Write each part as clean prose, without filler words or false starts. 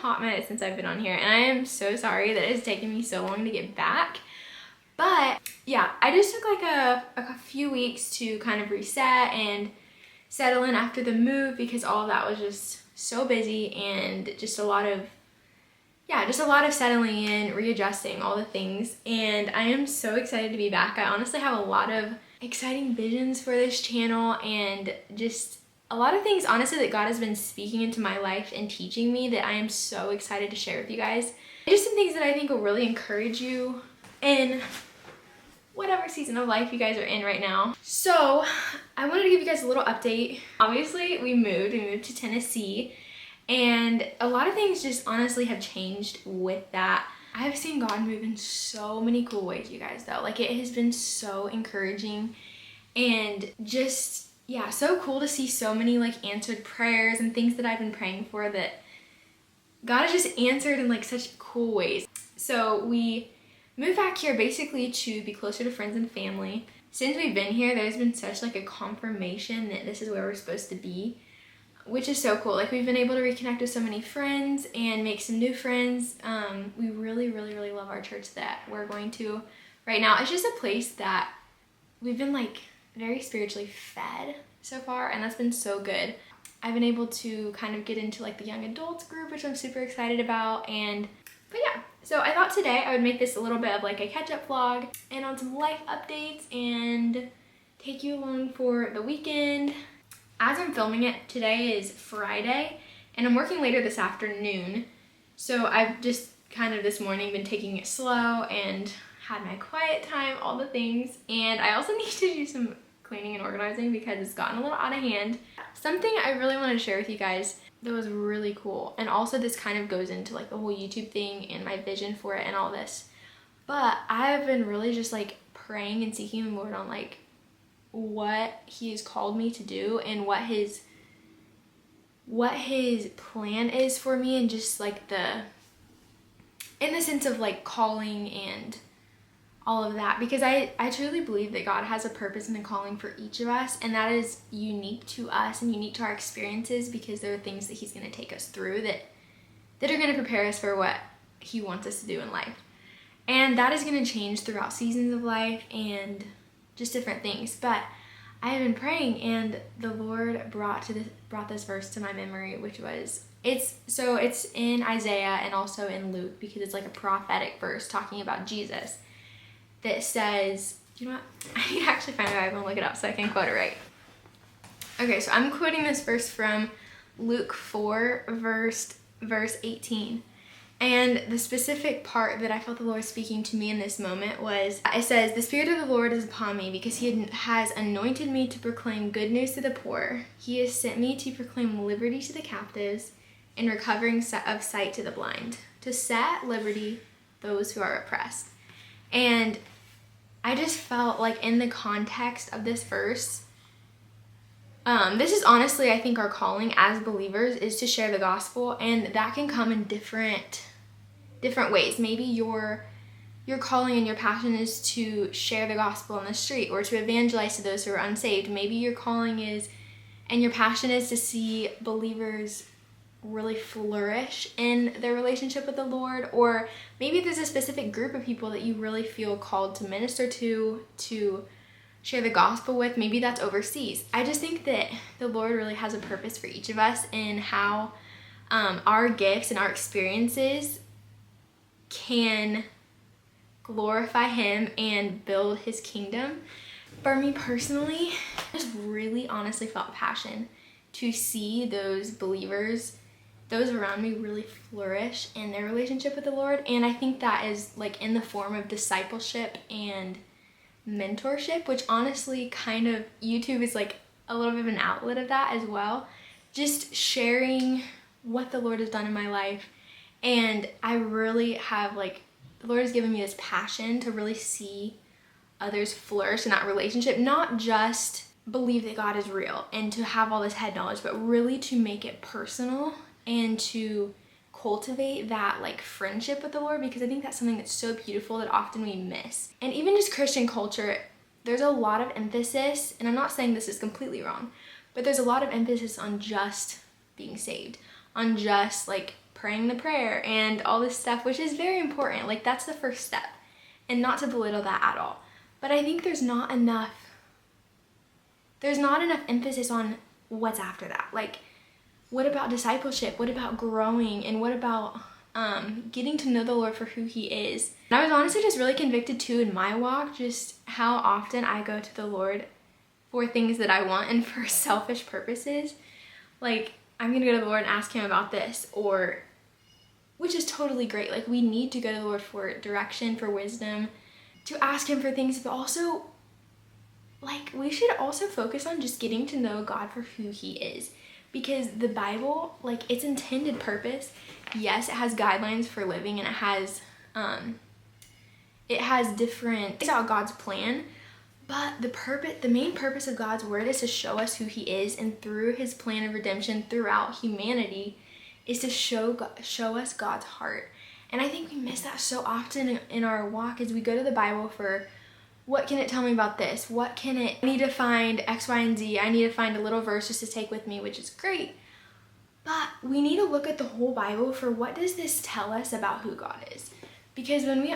hot minute since I've been on here, and I am so sorry that it's taken me so long to get back. But yeah, I just took like a few weeks to kind of reset and settle in after the move, because all of that was just so busy, and just a lot of settling in, readjusting, all the things. And I am so excited to be back. I honestly have a lot of exciting visions for this channel, and just a lot of things, honestly, that God has been speaking into my life and teaching me that I am so excited to share with you guys. Just some things that I think will really encourage you in whatever season of life you guys are in right now. So I wanted to give you guys a little update. Obviously, we moved to Tennessee, and a lot of things just honestly have changed with that. I have seen God move in so many cool ways, you guys, though. Like, it has been so encouraging, and just, yeah, so cool to see so many like answered prayers and things that I've been praying for that God has just answered in like such cool ways. So we moved back here basically to be closer to friends and family. Since we've been here, there's been such like a confirmation that this is where we're supposed to be, which is so cool. Like, we've been able to reconnect with so many friends and make some new friends. We really, really, really love our church that we're going to right now. It's just a place that we've been like very spiritually fed so far, and that's been so good. I've been able to kind of get into like the young adults group, which I'm super excited about. But yeah, so I thought today I would make this a little bit of like a catch-up vlog and on some life updates and take you along for the weekend. As I'm filming it, today is Friday, and I'm working later this afternoon. So I've just kind of this morning been taking it slow and had my quiet time, all the things. And I also need to do some cleaning and organizing because it's gotten a little out of hand. Something I really want to share with you guys that was really cool, and also this kind of goes into like the whole YouTube thing and my vision for it and all this, but I've been really just like praying and seeking the Lord on like what he has called me to do and what his plan is for me, and just like in the sense of like calling and all of that, because I truly believe that God has a purpose and a calling for each of us, and that is unique to us and unique to our experiences, because there are things that he's going to take us through that are going to prepare us for what he wants us to do in life. And that is going to change throughout seasons of life and just different things. But I have been praying, and the Lord brought this verse to my memory, which was, it's in Isaiah and also in Luke, because it's like a prophetic verse talking about Jesus, that says, you know what, I need to actually find my Bible and look it up so I can quote it right. Okay, so I'm quoting this verse from Luke 4, verse 18. And the specific part that I felt the Lord speaking to me in this moment was, it says, "The Spirit of the Lord is upon me, because he has anointed me to proclaim good news to the poor. He has sent me to proclaim liberty to the captives and recovering of sight to the blind, to set at liberty those who are oppressed." And I just felt like in the context of this verse, this is honestly, I think, our calling as believers is to share the gospel, and that can come in different ways. Maybe your calling and your passion is to share the gospel on the street or to evangelize to those who are unsaved. Maybe your calling is, and your passion is, to see believers really flourish in their relationship with the Lord. Or maybe there's a specific group of people that you really feel called to minister to share the gospel with. Maybe that's overseas. I just think that the Lord really has a purpose for each of us in how our gifts and our experiences can glorify him and build his kingdom. For me personally, I just really honestly felt passion to see those believers, those around me, really flourish in their relationship with the Lord. And I think that is like in the form of discipleship and mentorship, which honestly kind of YouTube is like a little bit of an outlet of that as well. Just sharing what the Lord has done in my life. And I really have like, the Lord has given me this passion to really see others flourish in that relationship, not just believe that God is real and to have all this head knowledge, but really to make it personal and to cultivate that like friendship with the Lord, because I think that's something that's so beautiful that often we miss. And even just Christian culture, there's a lot of emphasis, and I'm not saying this is completely wrong, but there's a lot of emphasis on just being saved, on just like praying the prayer and all this stuff, which is very important. Like, that's the first step, and not to belittle that at all. But I think there's not enough emphasis on what's after that. Like, what about discipleship? What about growing? And what about getting to know the Lord for who he is? And I was honestly just really convicted too in my walk, just how often I go to the Lord for things that I want and for selfish purposes. Like, I'm gonna go to the Lord and ask him about this, or, which is totally great. Like, we need to go to the Lord for direction, for wisdom, to ask him for things, but also, like, we should also focus on just getting to know God for who he is. Because the Bible, like, its intended purpose, yes, it has guidelines for living, and it has different, it's about God's plan, but the main purpose of God's word is to show us who he is, and through his plan of redemption throughout humanity is to show us God's heart. And I think we miss that so often in our walk, as we go to the Bible for, what can it tell me about this? I need to find X, Y, and Z. I need to find a little verse just to take with me, which is great. But we need to look at the whole Bible for, what does this tell us about who God is? Because when we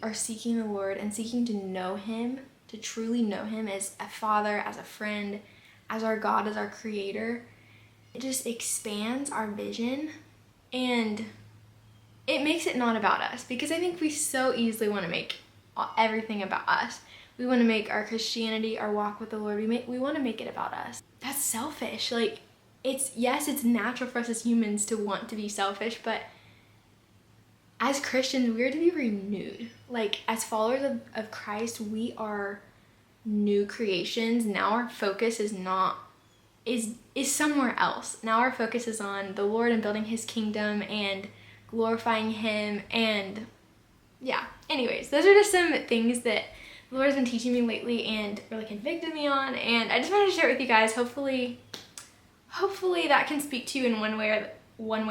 are seeking the Lord and seeking to know him, to truly know him as a father, as a friend, as our God, as our creator, it just expands our vision, and it makes it not about us. Because I think we so easily want to make everything about us. We want to make our Christianity, our walk with the Lord, we want to make it about us. That's selfish. Like, it's natural for us as humans to want to be selfish, but as Christians, we are to be renewed. Like, as followers of Christ, we are new creations. Now our focus is somewhere else. Now our focus is on the Lord and building his kingdom and glorifying him. And yeah, anyways, those are just some things that the Lord has been teaching me lately and really convicted me on, and I just wanted to share it with you guys. Hopefully that can speak to you in one way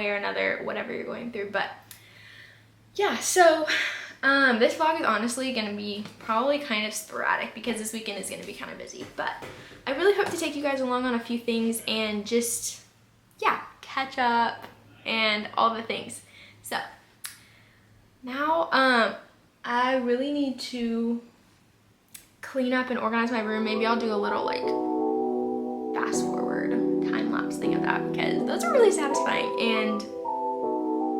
or another, whatever you're going through. But yeah, so this vlog is honestly gonna be probably kind of sporadic because this weekend is gonna be kind of busy, but I really hope to take you guys along on a few things and just, yeah, catch up and all the things. So now I really need to clean up and organize my room. Maybe I'll do a little like fast forward time lapse thing of that, because those are really satisfying and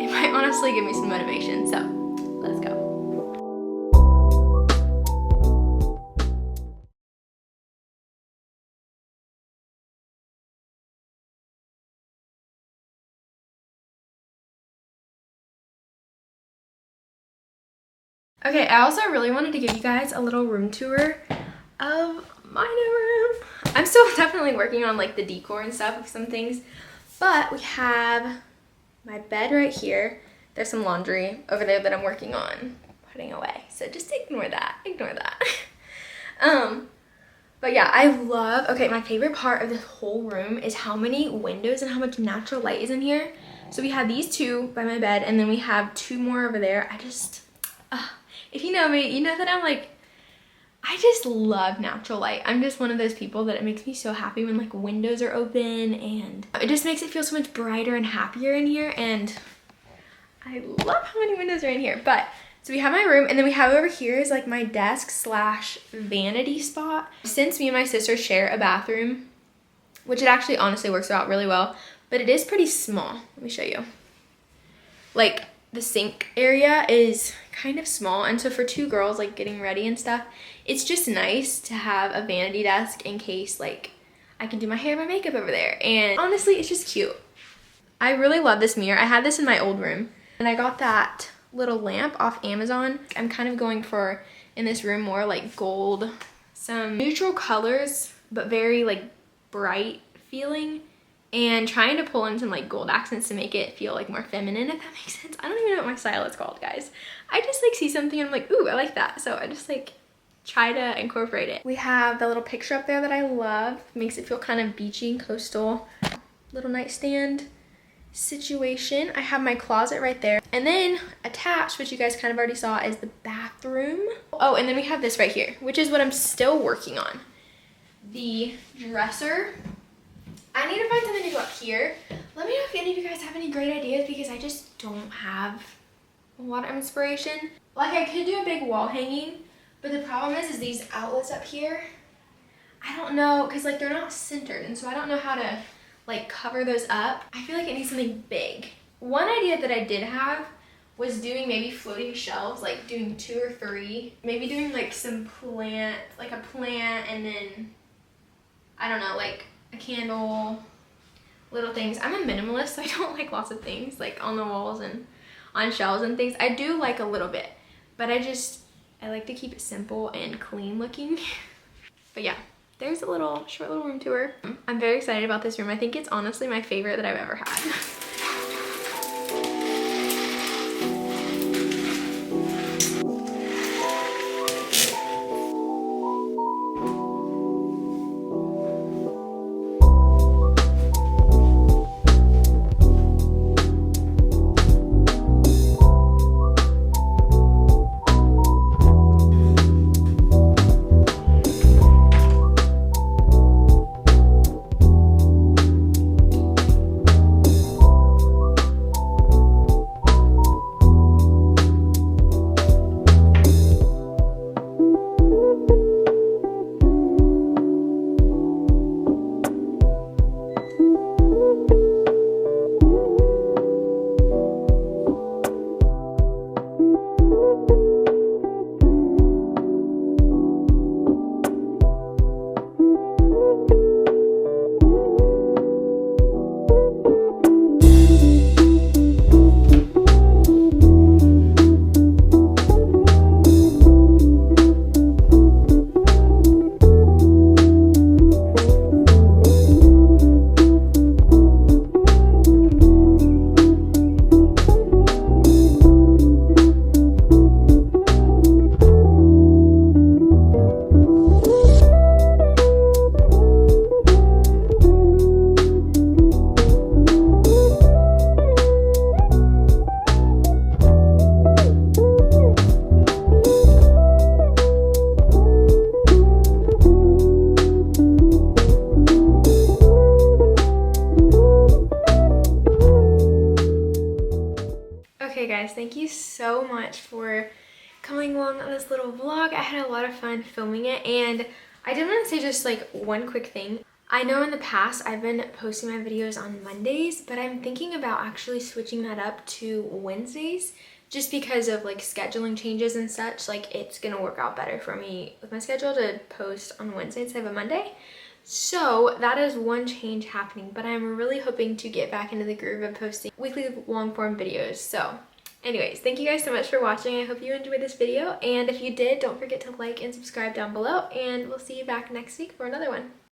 it might honestly give me some motivation. So let's go. Okay, I also really wanted to give you guys a little room tour of my new room. I'm still definitely working on like the decor and stuff of some things, but we have my bed right here. There's some laundry over there that I'm working on putting away, so just ignore that. But yeah, okay, my favorite part of this whole room is how many windows and how much natural light is in here. So we have these two by my bed, and then we have two more over there. If you know me, you know that I just love natural light. I'm just one of those people that it makes me so happy when like windows are open, and it just makes it feel so much brighter and happier in here, and I love how many windows are in here. But so we have my room, and then we have over here is like my desk / vanity spot. Since me and my sister share a bathroom, which it actually honestly works out really well, but it is pretty small. Let me show you. Like, the sink area is kind of small, and so for two girls like getting ready and stuff, it's just nice to have a vanity desk in case like I can do my hair and my makeup over there. And honestly, it's just cute. I really love this mirror. I had this in my old room, and I got that little lamp off Amazon. I'm kind of going for, in this room, more like gold, some neutral colors but very like bright feeling, and trying to pull in some like gold accents to make it feel like more feminine, if that makes sense. I don't even know what my style is called, guys. I just like see something and I'm like, ooh, I like that. So I just like try to incorporate it. We have the little picture up there that I love. Makes it feel kind of beachy and coastal. Little nightstand situation. I have my closet right there. And then attached, which you guys kind of already saw, is the bathroom. Oh, and then we have this right here, which is what I'm still working on. The dresser. I need to find something to go up here, Let me know if any of you guys have any great ideas because I just don't have a lot of inspiration. Like I could do a big wall hanging, but the problem is these outlets up here, I don't know, because like they're not centered, and so I don't know how to like cover those up. I feel like it needs something big. One idea that I did have was doing maybe floating shelves, like doing 2 or 3. Maybe doing like some plant, like a plant, and then, I don't know, like a candle, little things. I'm a minimalist, so I don't like lots of things like on the walls and on shelves and things. I do like a little bit, but I like to keep it simple and clean looking. But yeah, there's a short little room tour. I'm very excited about this room. I think it's honestly my favorite that I've ever had. Okay guys, thank you so much for coming along on this little vlog. I had a lot of fun filming it, and I did want to say just like one quick thing. I know in the past I've been posting my videos on Mondays, but I'm thinking about actually switching that up to Wednesdays just because of like scheduling changes and such. Like it's gonna work out better for me with my schedule to post on Wednesday instead of a Monday. So that is one change happening, but I'm really hoping to get back into the groove of posting weekly long form videos. So anyways, thank you guys so much for watching. I hope you enjoyed this video, and if you did, don't forget to like and subscribe down below, and we'll see you back next week for another one.